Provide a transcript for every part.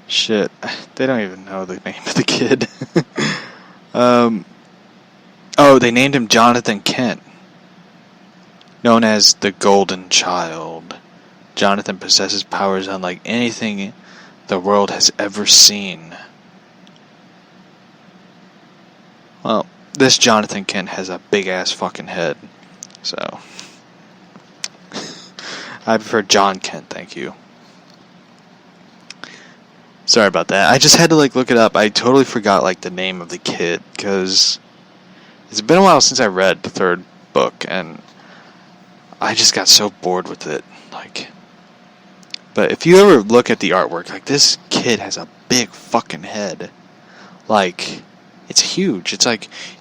Shit, they don't even know the name of the kid. They named him Jonathan Kent, known as the Golden Child. Jonathan possesses powers unlike anything the world has ever seen. Well, this Jonathan Kent has a big-ass fucking head, so I prefer John Kent, thank you. Sorry about that. I just had to look it up. I totally forgot the name of the kid, because it's been a while since I read the third book, and I just got so bored with it. But if you ever look at the artwork, this kid has a big fucking head. It's huge. It's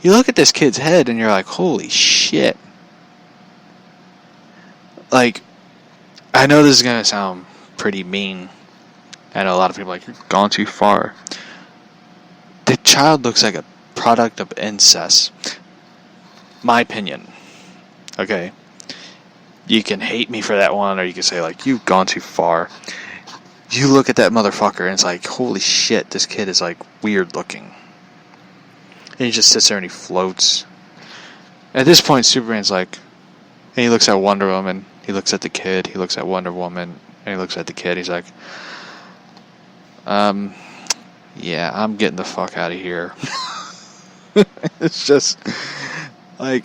you look at this kid's head and you're like, holy shit. I know this is going to sound pretty mean. I know a lot of people are you're gone too far. The child looks like a product of incest. My opinion. Okay? You can hate me for that one, or you can say, you've gone too far. You look at that motherfucker, and it's holy shit, this kid is, weird looking. And he just sits there and he floats. At this point, Superman's and he looks at Wonder Woman, he looks at the kid, he looks at Wonder Woman, and he looks at the kid, he's yeah, I'm getting the fuck out of here. It's just, I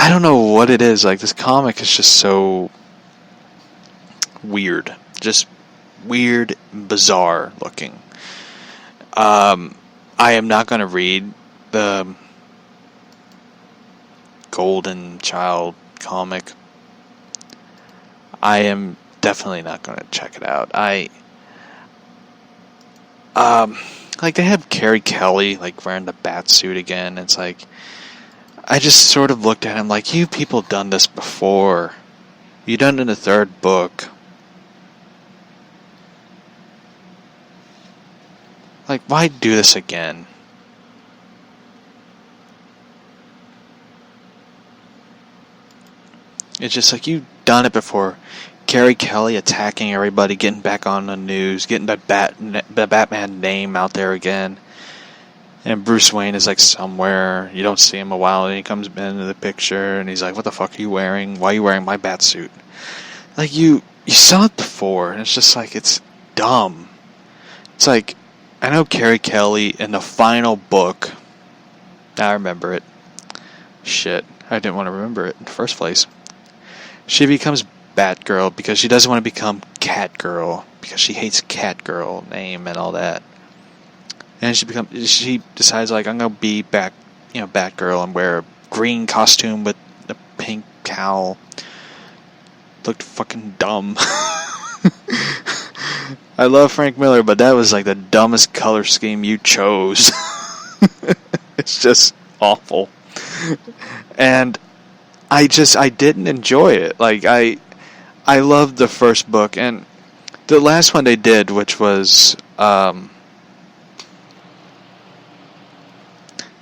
don't know what it is. This comic is just so weird. Just weird, bizarre looking. I am not going to read the Golden Child comic. I am definitely not going to check it out. They have Carrie Kelly, wearing the bat suit again. It's I just sort of looked at him you people done this before. You done it in the third book. Why do this again? It's just you've done it before. Carrie Kelly attacking everybody, getting back on the news, getting the Batman name out there again. And Bruce Wayne is somewhere. You don't see him a while, and he comes into the picture, and he's what the fuck are you wearing? Why are you wearing my bat suit? You saw it before, and it's just it's dumb. It's I know Carrie Kelly in the final book. I remember it. Shit, I didn't want to remember it in the first place. She becomes Batgirl because she doesn't want to become Catgirl because she hates Catgirl name and all that. And she decides I'm gonna be Batgirl and wear a green costume with a pink cowl. Looked fucking dumb. I love Frank Miller, but that was the dumbest color scheme you chose. It's just awful. And I didn't enjoy it. I loved the first book, and the last one they did, which was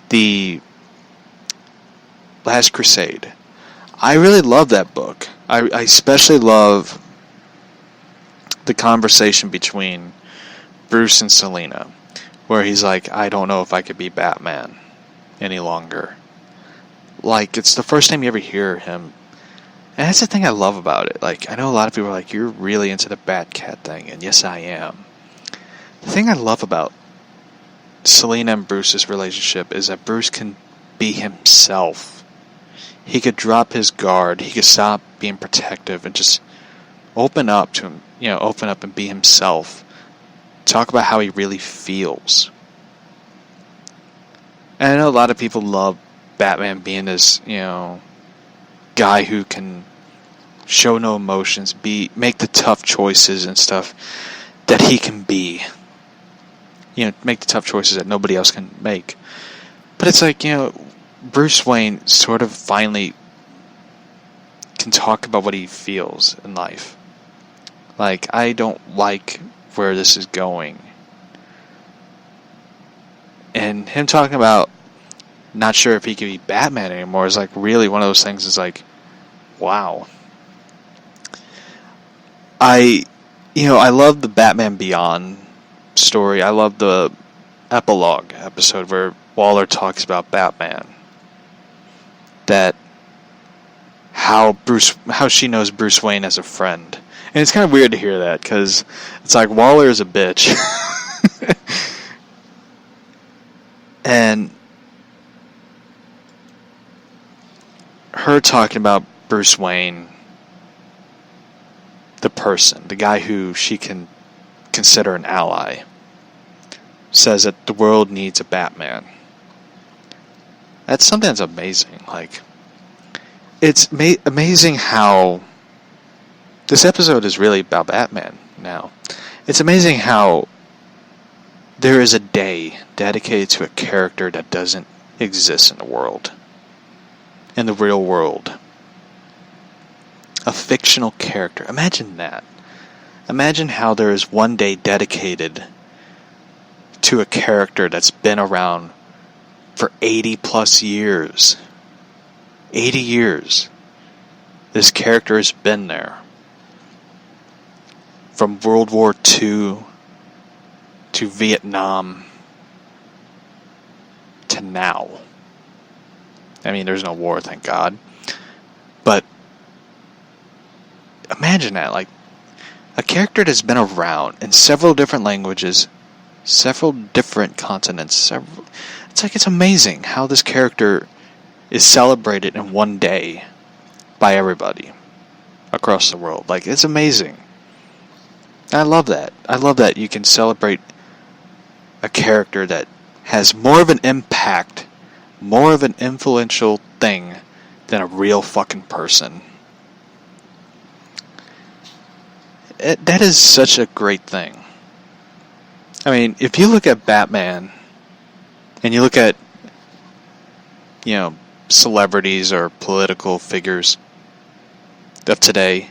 The Last Crusade. I really love that book. I especially love the conversation between Bruce and Selina, where he's I don't know if I could be Batman any longer. It's the first time you ever hear him. And that's the thing I love about it. I know a lot of people are you're really into the Batcat thing, and yes, I am. The thing I love about Selina and Bruce's relationship is that Bruce can be himself. He could drop his guard. He could stop being protective and just open up to him. Open up and be himself. Talk about how he really feels. And I know a lot of people love Batman being this, guy who can show no emotions, make the tough choices and stuff that he can be. Make the tough choices that nobody else can make. But it's Bruce Wayne sort of finally can talk about what he feels in life. I don't like where this is going. And him talking about not sure if he could be Batman anymore is really one of those things is wow. I love the Batman Beyond story. I love the epilogue episode where Waller talks about Batman. That how she knows Bruce Wayne as a friend. And it's kind of weird to hear that, because it's like Waller is a bitch. And her talking about Bruce Wayne, the person, the guy who she can consider an ally, says that the world needs a Batman. That's something that's amazing. Like, it's amazing how this episode is really about Batman now. It's amazing how there is a day dedicated to a character that doesn't exist in the world. In the real world. A fictional character. Imagine that. Imagine how there is one day dedicated to a character that's been around for 80 plus years. 80 years. This character has been there. From World War II to Vietnam to now. I mean, there's no war, thank God. But imagine that, like, a character that's been around in several different languages, several different continents. It's amazing how this character is celebrated in one day by everybody across the world. Like, it's amazing. I love that. I love that you can celebrate a character that has more of an impact, more of an influential thing than a real fucking person. That is such a great thing. I mean, if you look at Batman, and you look at, celebrities or political figures of today,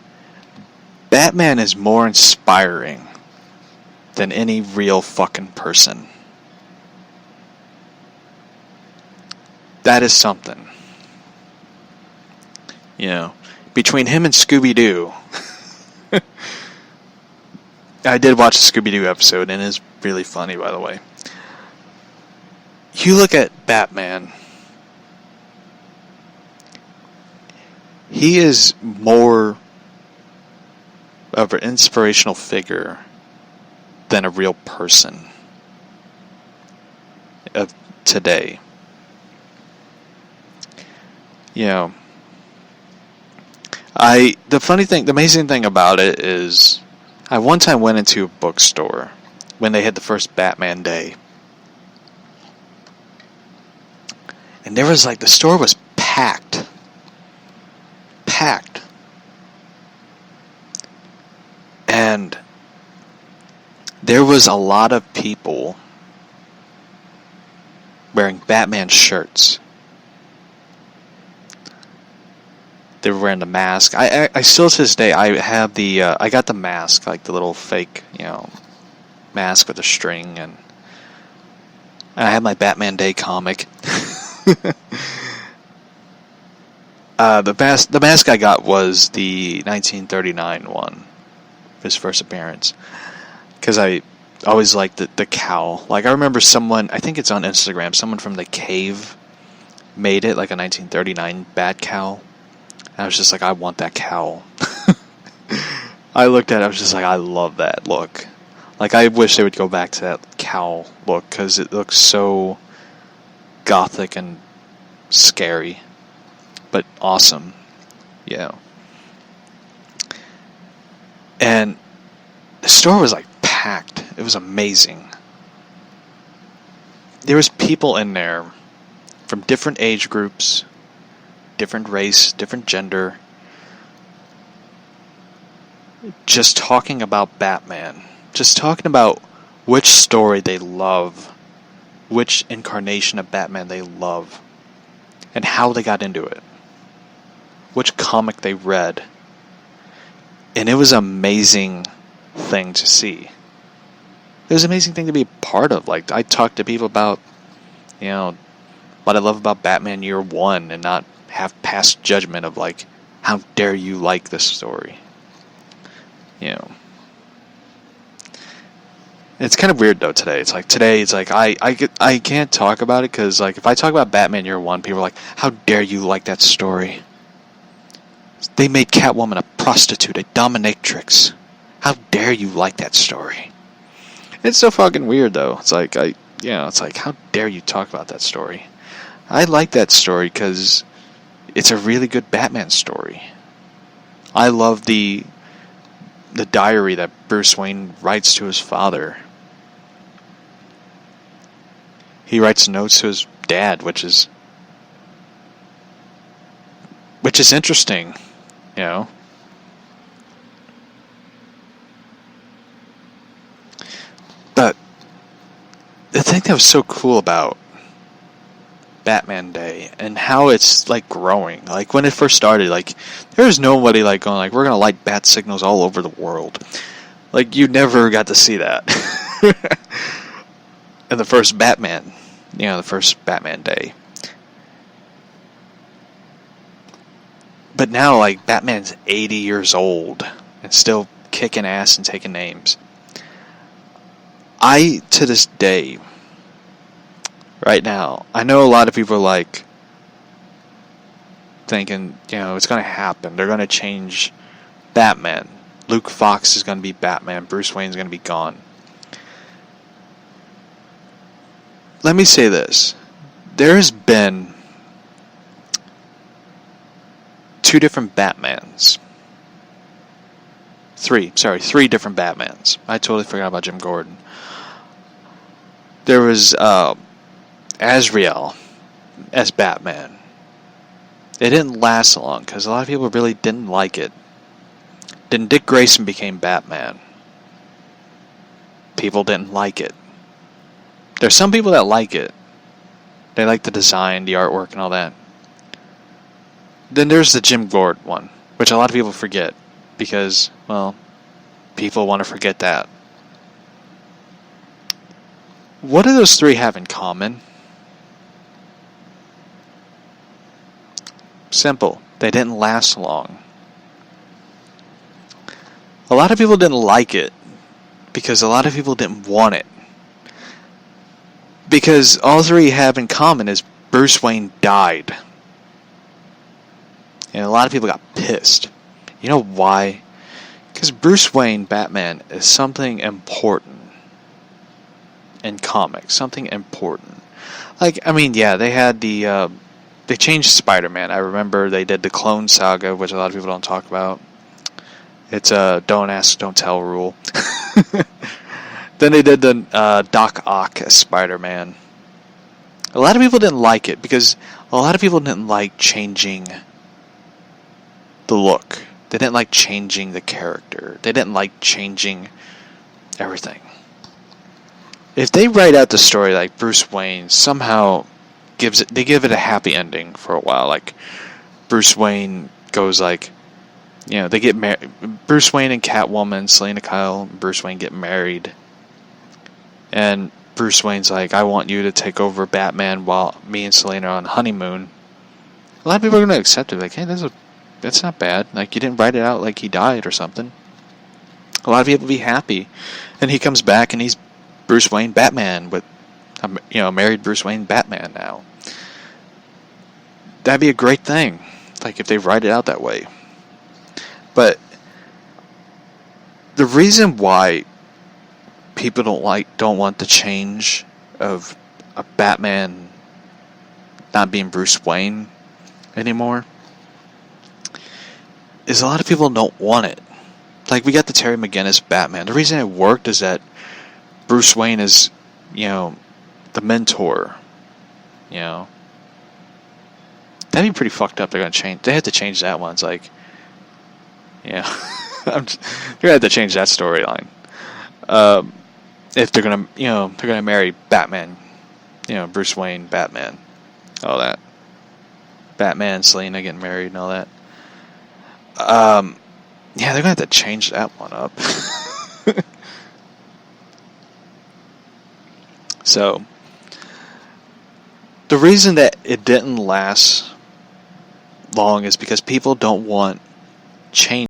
Batman is more inspiring than any real fucking person. That is something. Between him and Scooby-Doo. I did watch the Scooby-Doo episode, and it's really funny, by the way. You look at Batman. He is more of an inspirational figure than a real person of today. The amazing thing about it is, I one time went into a bookstore when they had the first Batman Day. And there was the store was packed. And there was a lot of people wearing Batman shirts. They were wearing the mask. I still to this day, I have I got the mask, like the little fake, mask with a string, and I had my Batman Day comic. The mask I got was the 1939 one, his first appearance, because I always liked the cowl. Like, I remember someone, I think it's on Instagram, someone from The Cave made it like a 1939 bat cowl. And I was just like, I want that cowl. I looked at it, I was just like, I love that look. Like, I wish they would go back to that cowl look, because it looks so gothic and scary, but awesome. And the store was packed. It was amazing. There was people in there from different age groups, different race, different gender, just talking about Batman. Just talking about which story they love, which incarnation of Batman they love, and how they got into it, which comic they read. And it was an amazing thing to see. It was an amazing thing to be a part of. Like, I talked to people about, what I love about Batman Year One, and not have past judgment of how dare you like this story. It's kind of weird though today. It's like today. It's like I can't talk about it because like if I talk about Batman Year One, people are like, "How dare you like that story? They made Catwoman a prostitute, a dominatrix. How dare you like that story?" It's so fucking weird though. It's like it's like how dare you talk about that story? I like that story because it's a really good Batman story. I love the diary that Bruce Wayne writes to his father. He writes notes to his dad, which is interesting, you know. But the thing that was so cool about Batman Day and how it's like growing, like when it first started, like there was nobody like going like we're gonna light bat signals all over the world. Like you never got to see that. In the first Batman, the first Batman Day. But now, like, Batman's 80 years old and still kicking ass and taking names. To this day, right now, I know a lot of people are like thinking, it's going to happen. They're going to change Batman. Luke Fox is going to be Batman. Bruce Wayne's going to be gone. Let me say this. There's been 2 different Batmans. 3 different Batmans. I totally forgot about Jim Gordon. There was Azrael as Batman. It didn't last long because a lot of people really didn't like it. Then Dick Grayson became Batman. People didn't like it. There's some people that like it. They like the design, the artwork, and all that. Then there's the Jim Gordon one, which a lot of people forget because, well, people want to forget that. What do those 3 have in common? Simple. They didn't last long. A lot of people didn't like it because a lot of people didn't want it. Because all 3 have in common is Bruce Wayne died. And a lot of people got pissed. You know why? Because Bruce Wayne, Batman, is something important in comics. Something important. Like, I mean, yeah, they had they changed Spider-Man. I remember they did the Clone Saga, which a lot of people don't talk about. It's a don't ask, don't tell rule. Then they did the Doc Ock as Spider-Man. A lot of people didn't like it because a lot of people didn't like changing the look. They didn't like changing the character. They didn't like changing everything. If they write out the story like Bruce Wayne somehow give it a happy ending for a while, like Bruce Wayne goes like, they get married. Bruce Wayne and Catwoman, Selena Kyle, and Bruce Wayne get married. And Bruce Wayne's like, I want you to take over Batman while me and Selena are on honeymoon. A lot of people are going to accept it. Like, hey, that's not bad. Like, you didn't write it out like he died or something. A lot of people be happy. And he comes back and he's Bruce Wayne Batman with, married Bruce Wayne Batman now. That'd be a great thing. Like, if they write it out that way. But the reason why people don't want the change of a Batman not being Bruce Wayne anymore is a lot of people don't want it. Like, we got the Terry McGinnis Batman. The reason it worked is that Bruce Wayne is, the mentor. That'd be pretty fucked up. They're gonna change. They had to change that one. It's like, they're gonna have to change that storyline. If they're gonna marry Batman, Bruce Wayne, Batman, all that. Batman, Selena getting married and all that. They're gonna have to change that one up. So, the reason that it didn't last long is because people don't want change.